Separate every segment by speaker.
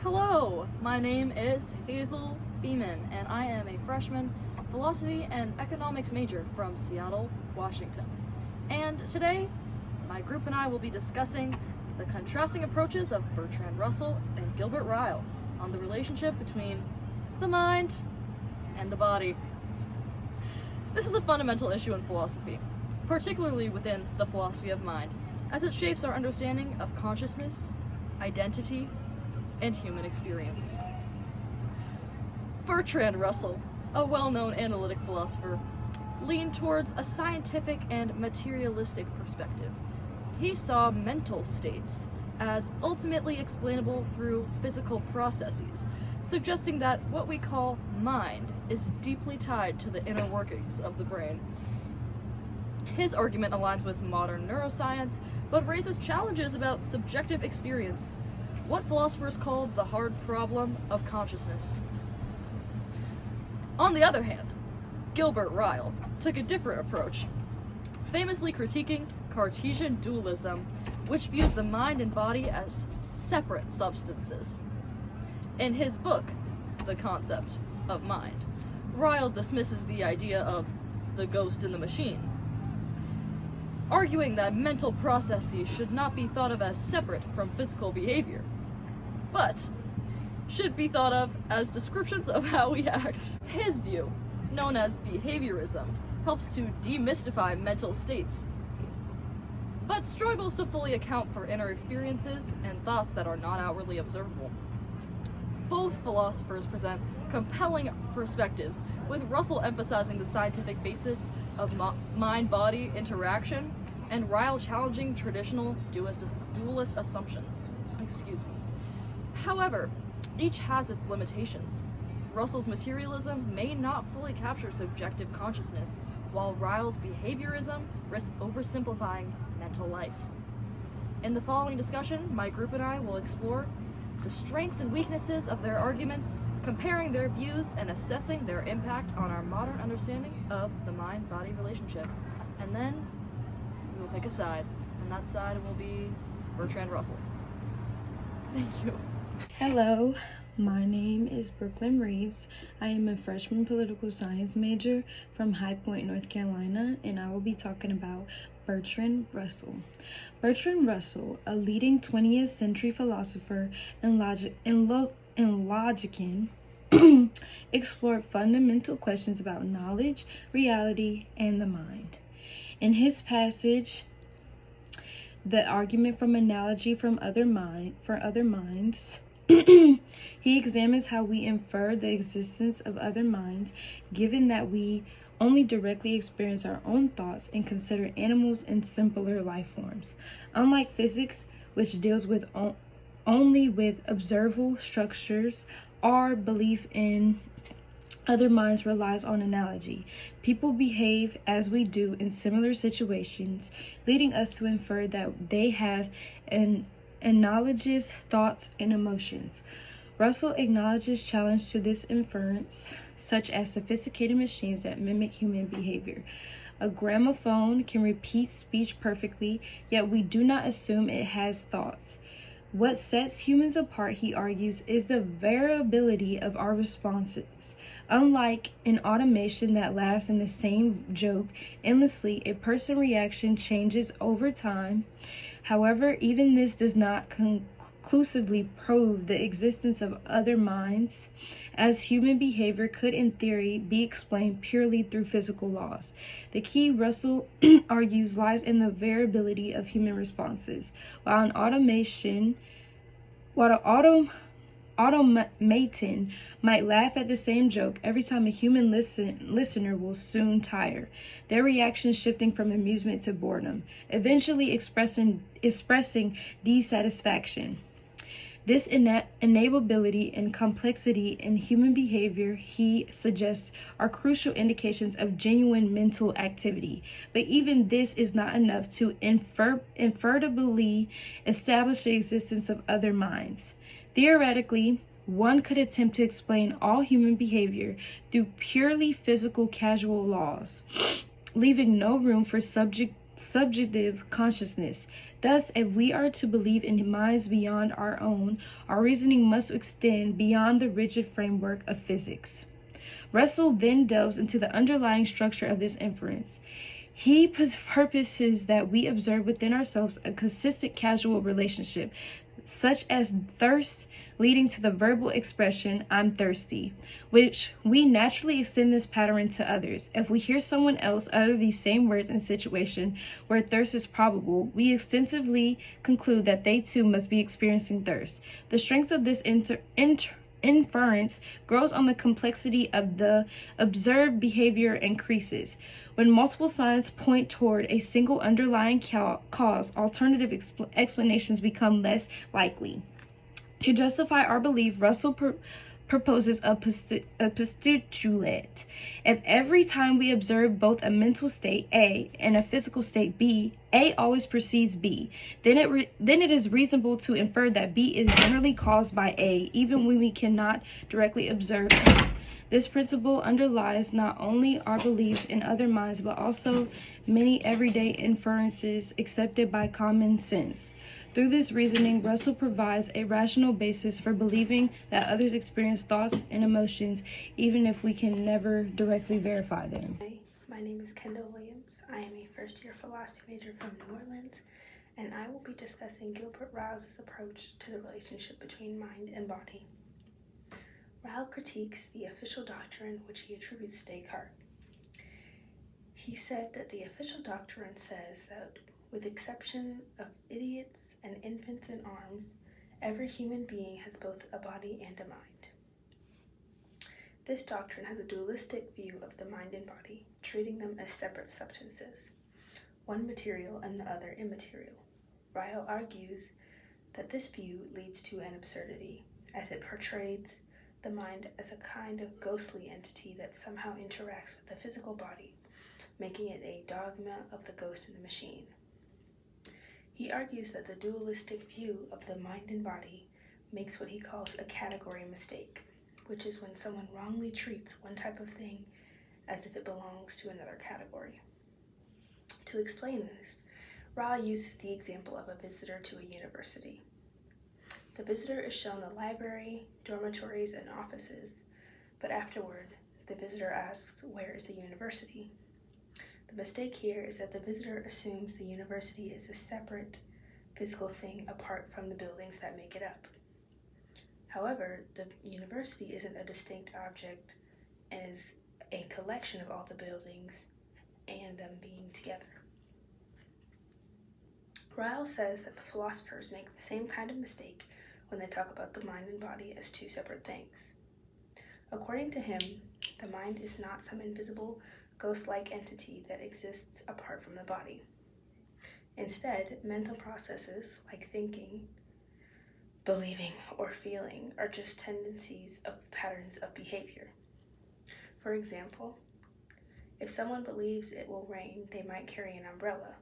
Speaker 1: Hello, my name is Hazel Beeman, and I am a freshman philosophy and economics major from Seattle, Washington. And today, my group and I will be discussing the contrasting approaches of Bertrand Russell and Gilbert Ryle on the relationship between the mind and the body. This is a fundamental issue in philosophy, particularly within the philosophy of mind, as it shapes our understanding of consciousness, identity, and human experience. Bertrand Russell, a well-known analytic philosopher, leaned towards a scientific and materialistic perspective. He saw mental states as ultimately explainable through physical processes, suggesting that what we call mind is deeply tied to the inner workings of the brain. His argument aligns with modern neuroscience, but raises challenges about subjective experience, what philosophers called the hard problem of consciousness. On the other hand, Gilbert Ryle took a different approach, famously critiquing Cartesian dualism, which views the mind and body as separate substances. In his book, The Concept of Mind, Ryle dismisses the idea of the ghost in the machine, arguing that mental processes should not be thought of as separate from physical behavior, but should be thought of as descriptions of how we act. His view, known as behaviorism, helps to demystify mental states, but struggles to fully account for inner experiences and thoughts that are not outwardly observable. Both philosophers present compelling perspectives, with Russell emphasizing the scientific basis of mind-body interaction, and Ryle challenging traditional dualist assumptions. However, each has its limitations. Russell's materialism may not fully capture subjective consciousness, while Ryle's behaviorism risks oversimplifying mental life. In the following discussion, my group and I will explore the strengths and weaknesses of their arguments, comparing their views and assessing their impact on our modern understanding of the mind-body relationship. And then we will pick a side, and that side will be Bertrand Russell. Thank you.
Speaker 2: Hello, my name is Brooklyn Reeves. I am a freshman political science major from High Point, North Carolina, and I will be talking about Bertrand Russell. Bertrand Russell, a leading 20th century philosopher and logician, explored fundamental questions about knowledge, reality, and the mind. In his passage, The Argument from Analogy for Other Minds, he examines how we infer the existence of other minds, given that we only directly experience our own thoughts and consider animals and simpler life forms. Unlike physics, which deals with only with observable structures, our belief in other minds relies on analogy. People behave as we do in similar situations, leading us to infer that they have an analogous thoughts and emotions. Russell acknowledges challenge to this inference, such as sophisticated machines that mimic human behavior. A gramophone can repeat speech perfectly, yet we do not assume it has thoughts. What sets humans apart, he argues, is the variability of our responses. Unlike an automation that laughs in the same joke endlessly, a person's reaction changes over time. However, even this does not conclusively prove the existence of other minds, as human behavior could in theory be explained purely through physical laws. The key, Russell argues, lies in the variability of human responses. While an automaton might laugh at the same joke every time, a human listener will soon tire, their reaction shifting from amusement to boredom, eventually expressing dissatisfaction. This enability and complexity in human behavior, he suggests, are crucial indications of genuine mental activity. But even this is not enough to infallibly establish the existence of other minds. Theoretically, one could attempt to explain all human behavior through purely physical causal laws, leaving no room for subjective consciousness. Thus, if we are to believe in minds beyond our own, our reasoning must extend beyond the rigid framework of physics. Russell then delves into the underlying structure of this inference. He purposes that we observe within ourselves a consistent causal relationship, such as thirst leading to the verbal expression, "I'm thirsty," which we naturally extend this pattern to others. If we hear someone else utter these same words in a situation where thirst is probable, we extensively conclude that they too must be experiencing thirst. The strength of this inference grows on the complexity of the observed behavior increases. When multiple signs point toward a single underlying cause, alternative explanations become less likely. To justify our belief, Russell proposes a postulate. If every time we observe both a mental state A and a physical state B, A always precedes B, then it is reasonable to infer that B is generally caused by A, even when we cannot directly observe A. This principle underlies not only our belief in other minds, but also many everyday inferences accepted by common sense. Through this reasoning, Russell provides a rational basis for believing that others experience thoughts and emotions, even if we can never directly verify them.
Speaker 3: Hi, my name is Kendall Williams. I am a first-year philosophy major from New Orleans, and I will be discussing Gilbert Ryle's approach to the relationship between mind and body. Ryle critiques the official doctrine which he attributes to Descartes. He said that the official doctrine says that, with exception of idiots and infants in arms, every human being has both a body and a mind. This doctrine has a dualistic view of the mind and body, treating them as separate substances, one material and the other immaterial. Ryle argues that this view leads to an absurdity, as it portrays the mind as a kind of ghostly entity that somehow interacts with the physical body, making it a dogma of the ghost in the machine. He argues that the dualistic view of the mind and body makes what he calls a category mistake, which is when someone wrongly treats one type of thing as if it belongs to another category. To explain this, Ryle uses the example of a visitor to a university. The visitor is shown the library, dormitories, and offices, but afterward, the visitor asks, "Where is the university?" The mistake here is that the visitor assumes the university is a separate physical thing apart from the buildings that make it up. However, the university isn't a distinct object and is a collection of all the buildings and them being together. Ryle says that the philosophers make the same kind of mistake when they talk about the mind and body as two separate things. According to him, the mind is not some invisible, ghost-like entity that exists apart from the body. Instead, mental processes like thinking, believing, or feeling are just tendencies of patterns of behavior. For example, if someone believes it will rain, they might carry an umbrella.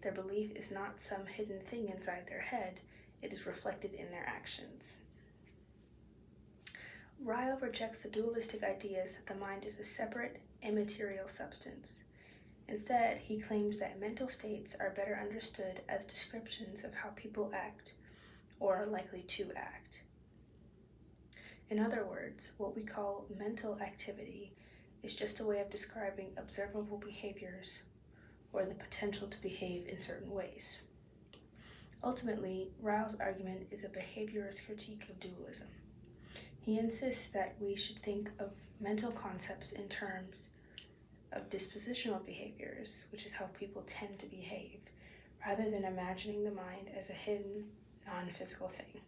Speaker 3: Their belief is not some hidden thing inside their head, it is reflected in their actions. Ryle rejects the dualistic ideas that the mind is a separate, immaterial substance. Instead, he claims that mental states are better understood as descriptions of how people act, or are likely to act. In other words, what we call mental activity is just a way of describing observable behaviors or the potential to behave in certain ways. Ultimately, Ryle's argument is a behaviorist critique of dualism. He insists that we should think of mental concepts in terms of dispositional behaviors, which is how people tend to behave, rather than imagining the mind as a hidden, non-physical thing.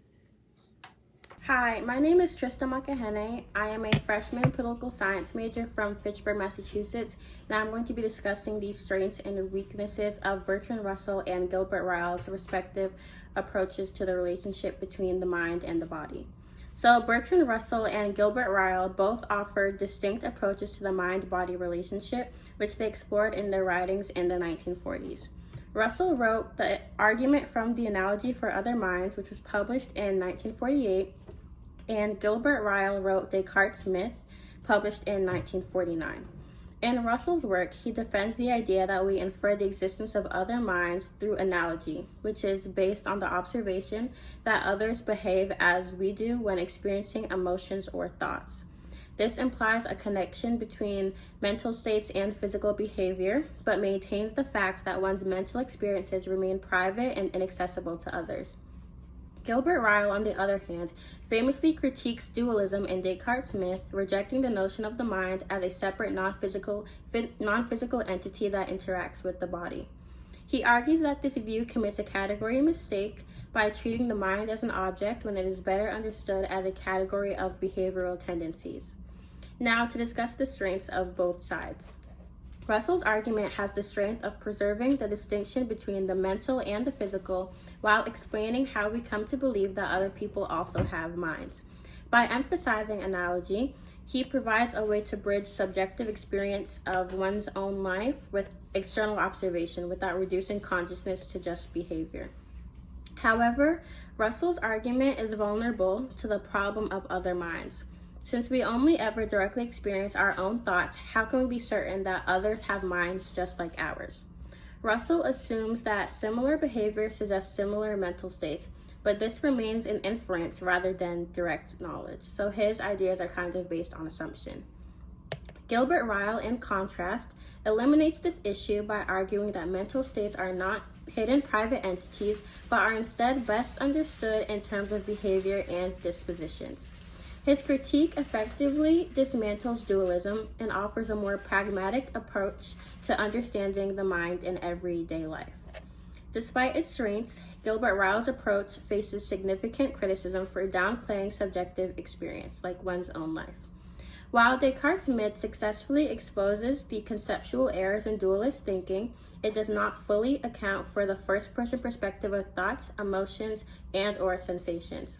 Speaker 4: Hi, my name is Trista Makahene. I am a freshman political science major from Fitchburg, Massachusetts, and I'm going to be discussing the strengths and weaknesses of Bertrand Russell and Gilbert Ryle's respective approaches to the relationship between the mind and the body. So Bertrand Russell and Gilbert Ryle both offer distinct approaches to the mind-body relationship, which they explored in their writings in the 1940s. Russell wrote The Argument from the Analogy for Other Minds, which was published in 1948, and Gilbert Ryle wrote Descartes' Myth, published in 1949. In Russell's work, he defends the idea that we infer the existence of other minds through analogy, which is based on the observation that others behave as we do when experiencing emotions or thoughts. This implies a connection between mental states and physical behavior, but maintains the fact that one's mental experiences remain private and inaccessible to others. Gilbert Ryle, on the other hand, famously critiques dualism in Descartes' myth, rejecting the notion of the mind as a separate non-physical entity that interacts with the body. He argues that this view commits a category mistake by treating the mind as an object when it is better understood as a category of behavioral tendencies. Now, to discuss the strengths of both sides. Russell's argument has the strength of preserving the distinction between the mental and the physical while explaining how we come to believe that other people also have minds. By emphasizing analogy, he provides a way to bridge subjective experience of one's own life with external observation without reducing consciousness to just behavior. However, Russell's argument is vulnerable to the problem of other minds. Since we only ever directly experience our own thoughts, how can we be certain that others have minds just like ours? Russell assumes that similar behavior suggests similar mental states, but this remains an inference rather than direct knowledge. So his ideas are kind of based on assumption. Gilbert Ryle, in contrast, eliminates this issue by arguing that mental states are not hidden private entities, but are instead best understood in terms of behavior and dispositions. His critique effectively dismantles dualism and offers a more pragmatic approach to understanding the mind in everyday life. Despite its strengths, Gilbert Ryle's approach faces significant criticism for downplaying subjective experience, like one's own life. While Descartes' myth successfully exposes the conceptual errors in dualist thinking, it does not fully account for the first-person perspective of thoughts, emotions, and/or sensations.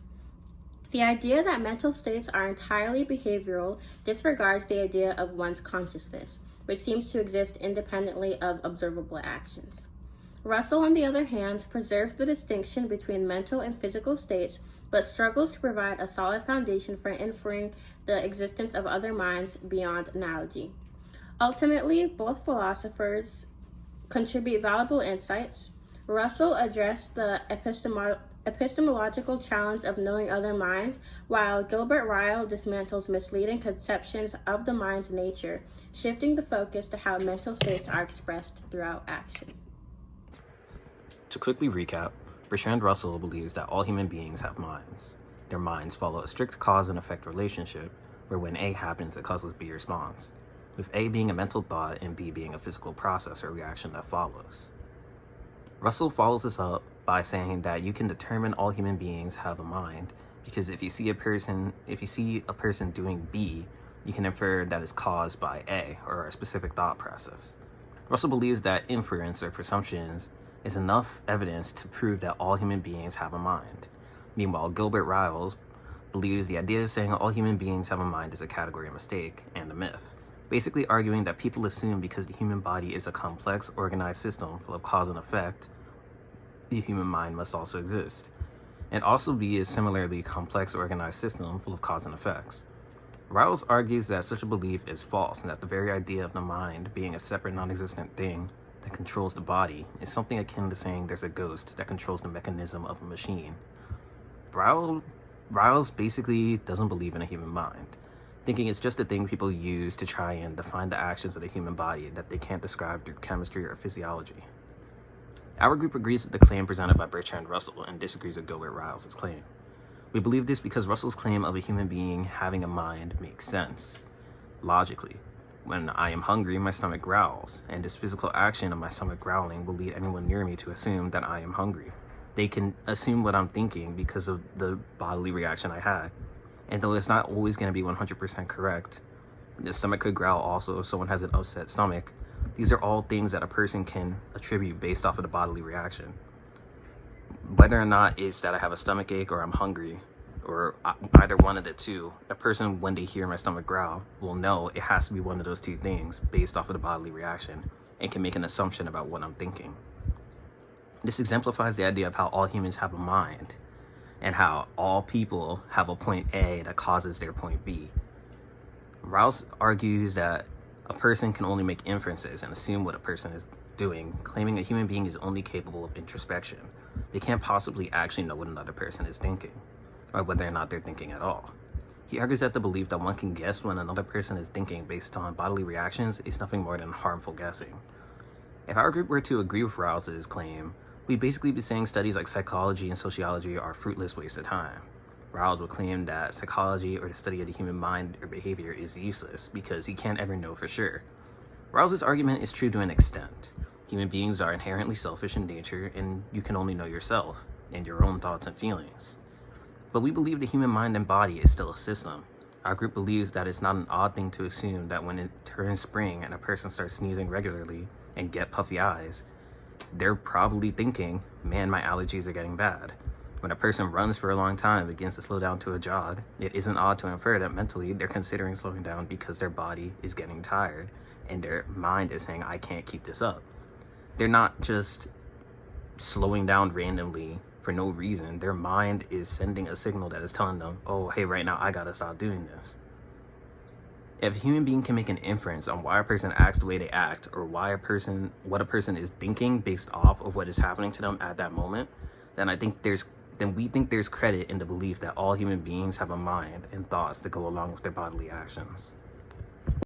Speaker 4: The idea that mental states are entirely behavioral disregards the idea of one's consciousness, which seems to exist independently of observable actions. Russell, on the other hand, preserves the distinction between mental and physical states, but struggles to provide a solid foundation for inferring the existence of other minds beyond analogy. Ultimately, both philosophers contribute valuable insights. Russell addressed the epistemological challenge of knowing other minds, while Gilbert Ryle dismantles misleading conceptions of the mind's nature, shifting the focus to how mental states are expressed throughout action.
Speaker 5: To quickly recap, Bertrand Russell believes that all human beings have minds. Their minds follow a strict cause and effect relationship, where when A happens, it causes B response, with A being a mental thought and B being a physical process or reaction that follows. Russell follows this up by saying that you can determine all human beings have a mind because if you see a person doing B, you can infer that it's caused by A or a specific thought process. Russell believes that inference or presumptions is enough evidence to prove that all human beings have a mind. Meanwhile, Gilbert Ryle believes the idea of saying all human beings have a mind is a category mistake and a myth, basically arguing that people assume because the human body is a complex, organized system full of cause and effect, the human mind must also exist, and also be a similarly complex, organized system full of cause and effects. Ryle argues that such a belief is false and that the very idea of the mind being a separate, non-existent thing that controls the body is something akin to saying there's a ghost that controls the mechanism of a machine. Ryle basically doesn't believe in a human mind, thinking it's just a thing people use to try and define the actions of the human body that they can't describe through chemistry or physiology. Our group agrees with the claim presented by Bertrand Russell and disagrees with Gilbert Ryle's claim. We believe this because Russell's claim of a human being having a mind makes sense. Logically, when I am hungry, my stomach growls, and this physical action of my stomach growling will lead anyone near me to assume that I am hungry. They can assume what I'm thinking because of the bodily reaction I had. And though it's not always going to be 100% correct, the stomach could growl also if someone has an upset stomach. These are all things that a person can attribute based off of the bodily reaction. Whether or not it's that I have a stomach ache or I'm hungry, or either one of the two, a person, when they hear my stomach growl, will know it has to be one of those two things based off of the bodily reaction and can make an assumption about what I'm thinking. This exemplifies the idea of how all humans have a mind and how all people have a point A that causes their point B. Rouse argues that A person can only make inferences and assume what a person is doing, claiming a human being is only capable of introspection. They can't possibly actually know what another person is thinking, or whether or not they're thinking at all. He argues that the belief that one can guess when another person is thinking based on bodily reactions is nothing more than harmful guessing. If our group were to agree with Rouse's claim, we'd basically be saying studies like psychology and sociology are a fruitless waste of time. Rouse would claim that psychology or the study of the human mind or behavior is useless because he can't ever know for sure. Rouse's argument is true to an extent. Human beings are inherently selfish in nature, and you can only know yourself and your own thoughts and feelings. But we believe the human mind and body is still a system. Our group believes that it's not an odd thing to assume that when it turns spring and a person starts sneezing regularly and get puffy eyes, they're probably thinking, man, my allergies are getting bad. When a person runs for a long time and begins to slow down to a jog, it isn't odd to infer that mentally they're considering slowing down because their body is getting tired and their mind is saying, I can't keep this up. They're not just slowing down randomly for no reason. Their mind is sending a signal that is telling them, oh, hey, right now I gotta stop doing this. If a human being can make an inference on why a person acts the way they act, or what a person is thinking based off of what is happening to them at that moment, then we think there's credit in the belief that all human beings have a mind and thoughts that go along with their bodily actions.